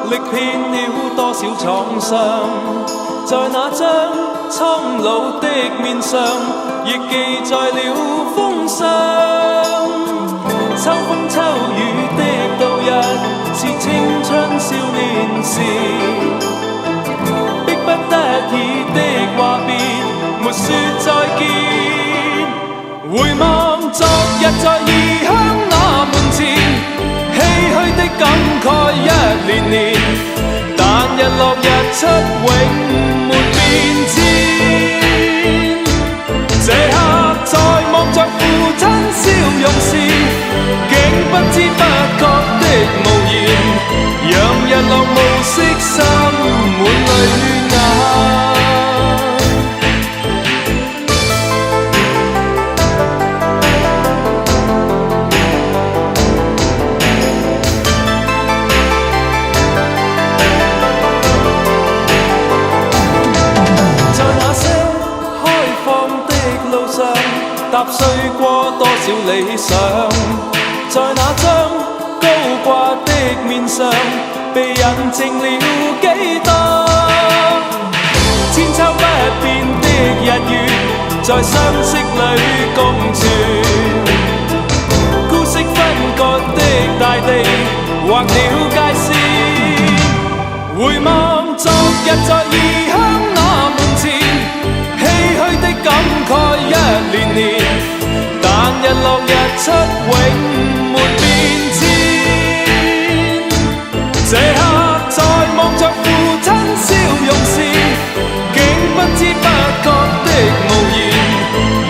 歷遍了多少創傷，在那張蒼老的面上，亦記載了風霜。秋風秋雨的度日，是青春少年時，迫不得已的話別，沒說再見。回望昨日在異鄉那門前，唏噓的感慨一年年，但日落日出永沒變遷。這刻在望着父親笑容時，竟不知不覺的無言，讓日落暮色滲滿淚眼。踏碎過多少理想，在那張高掛的面上，被印證了幾多千秋不變的日月，在相識裏共存。孤息分割的大地，劃了界線。回望昨日在異鄉那門前，唏噓的感慨一年年，但日落日出永沒變遷。這刻在望着父親笑容時，竟不知不覺的無言，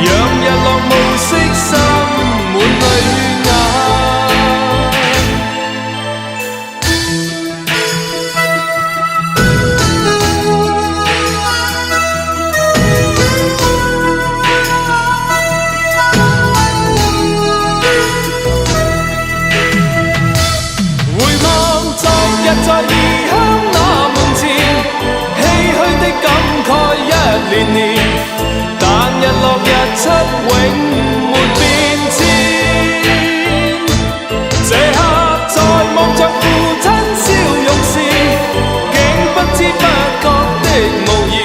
讓日落暮色滲滿淚眼。在異鄉那門前，唏噓的感慨一年年，但日落日出永沒變遷。這刻在望着父親笑容時，竟不知不覺的無言，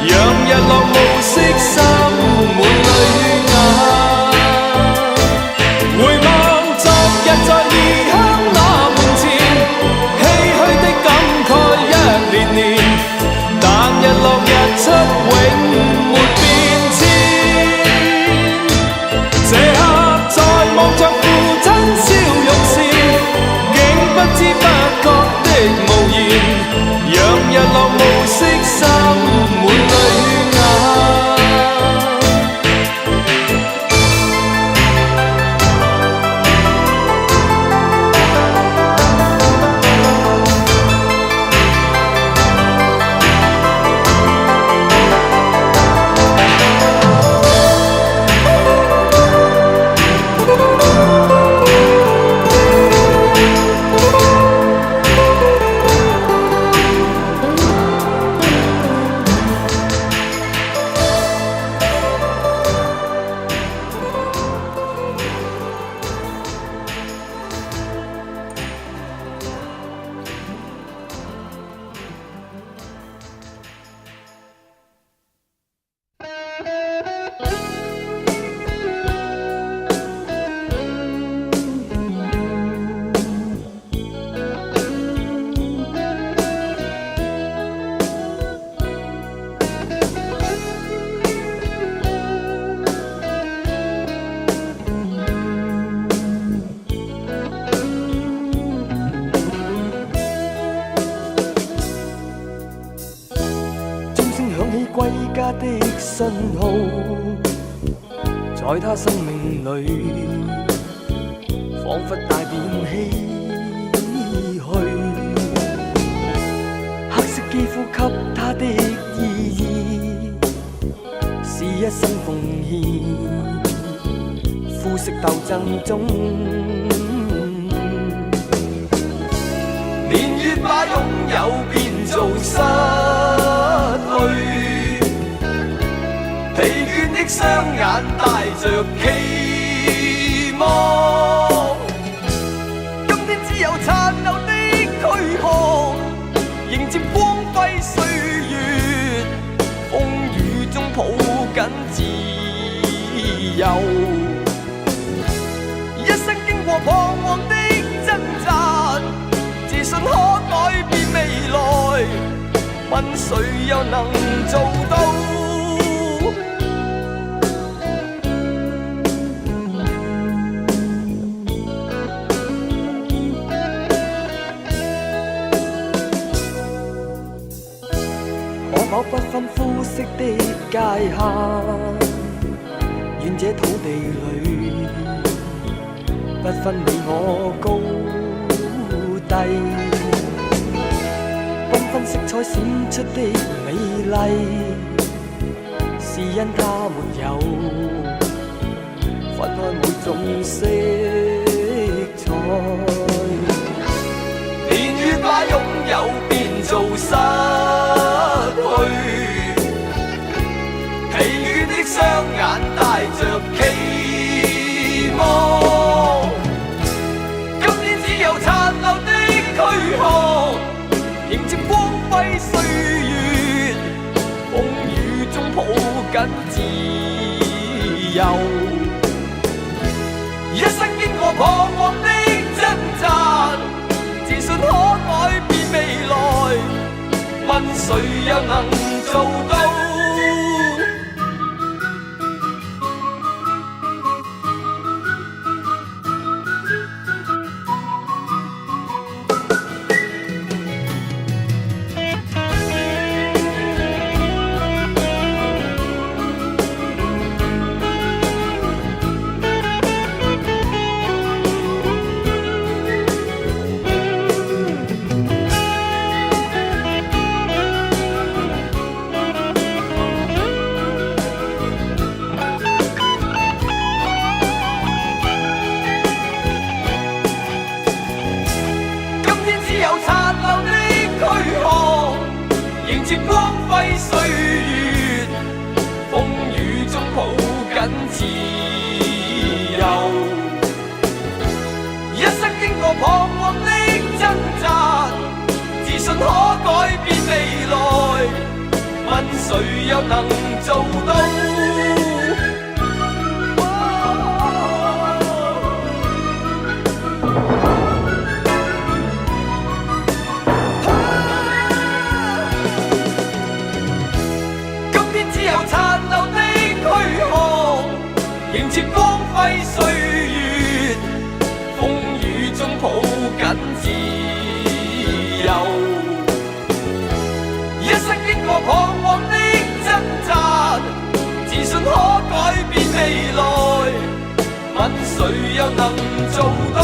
讓日落暮色滲滿淚眼。回望昨日在異鄉那門前，年年，但日落日出永沒變遷。這刻在望着父親笑容時，竟不知不覺的無言，讓日落暮色滲滿淚眼。歸家的信號，在他生命裏，彷彿帶點唏噓。黑色肌膚給他的意義，是一生奉獻，膚色鬥爭中，年月把擁有變做失去。疲倦的雙眼帶着期望，今天只有殘留的軀殼。和彷徨的掙扎，自信可改變未來，問誰又能做到？可否不分膚色的界限，願這土地裏不分你我高低，繽紛色彩閃出的美麗，是因它沒有分開每種色彩，年月把擁有變做失去，疲倦的雙眼帶着期望，今天只有殘留的軀殼，迎接光輝歲月，風雨中抱緊自由，一生經過彷徨的掙扎，自信可改變未來，問誰又能做到？接光輝歲月，風雨中抱緊自由，一生經過彷徨的掙扎，自信可改變未來，問誰又能做到？迎接光輝歲月，風雨中抱緊自由，一生經過彷徨的掙扎，自信可改變未來，問誰又能做到？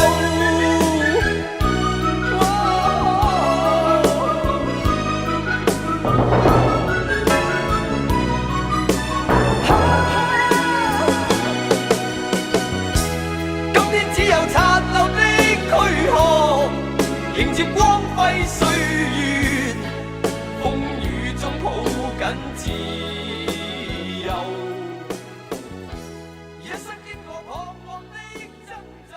迎接光輝歲月，風雨中抱緊自由，一生經過彷徨的掙扎，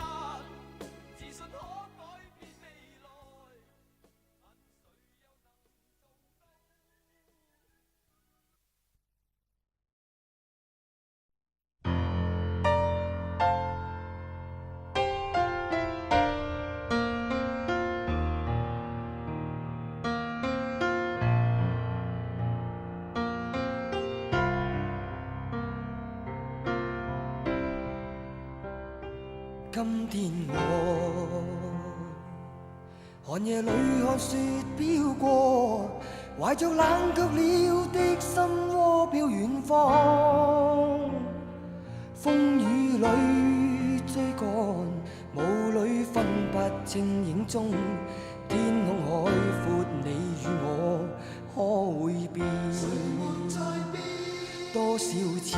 自信可改變未來。今天我寒夜裏看雪飄過，懷着冷卻了的心窩飄遠方，風雨裏追趕，霧裏分不清影蹤，天空海闊，你與我可會變？多少次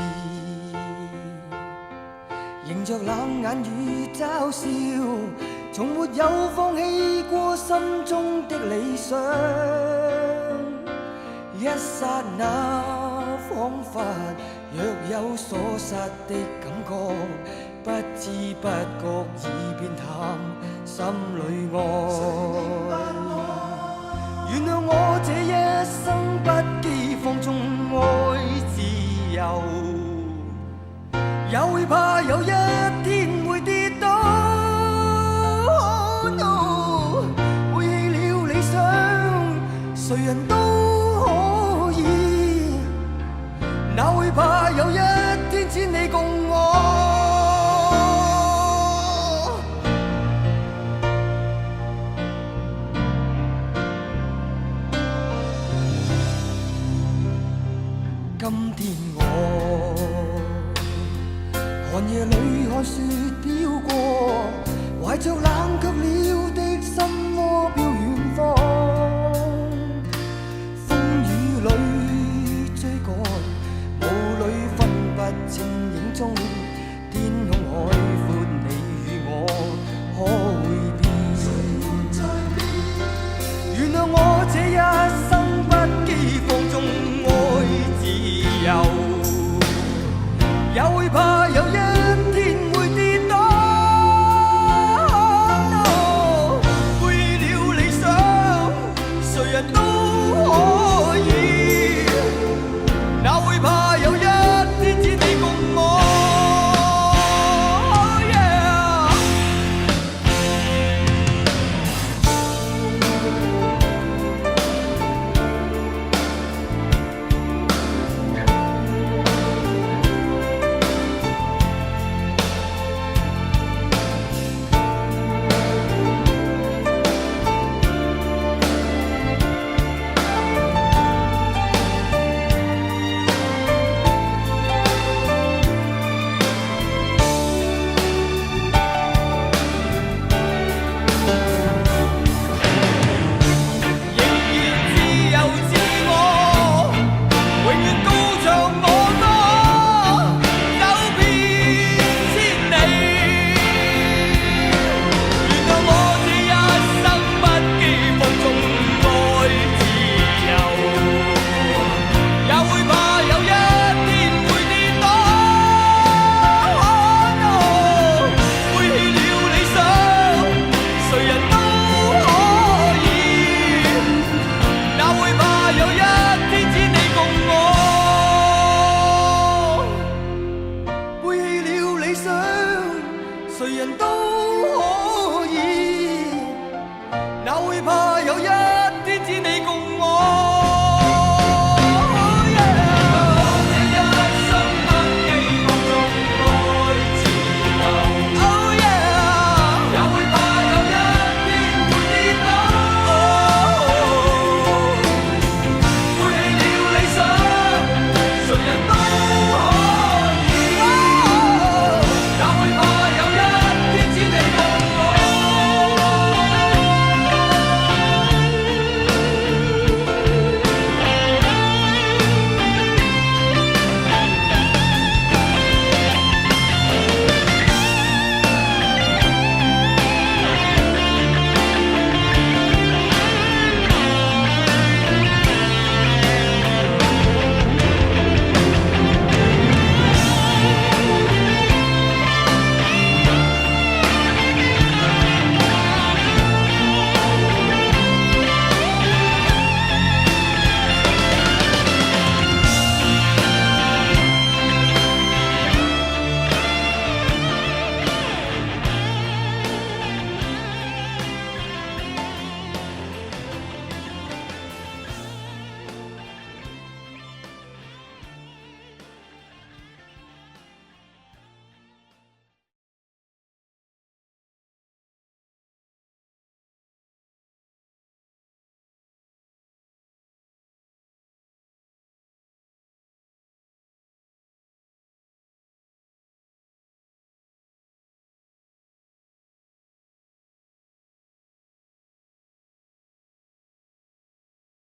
迎着冷眼與嘲笑，從沒有放棄過心中的理想。一剎那彷彿若有所失的感覺，不知不覺已變淡心裏愛。原諒我這一生不羈放縱愛自由，也會怕有一天會跌倒。懷着冷卻了的心窩飄遠方，風雨裏追趕，霧裏分不清影蹤，天空海闊，你與我可會變？原諒我這一生不羈放縱愛自由，也會怕有一天會跌倒。背棄了理想，誰人都可以，哪會怕有一天只你共我。誰人都可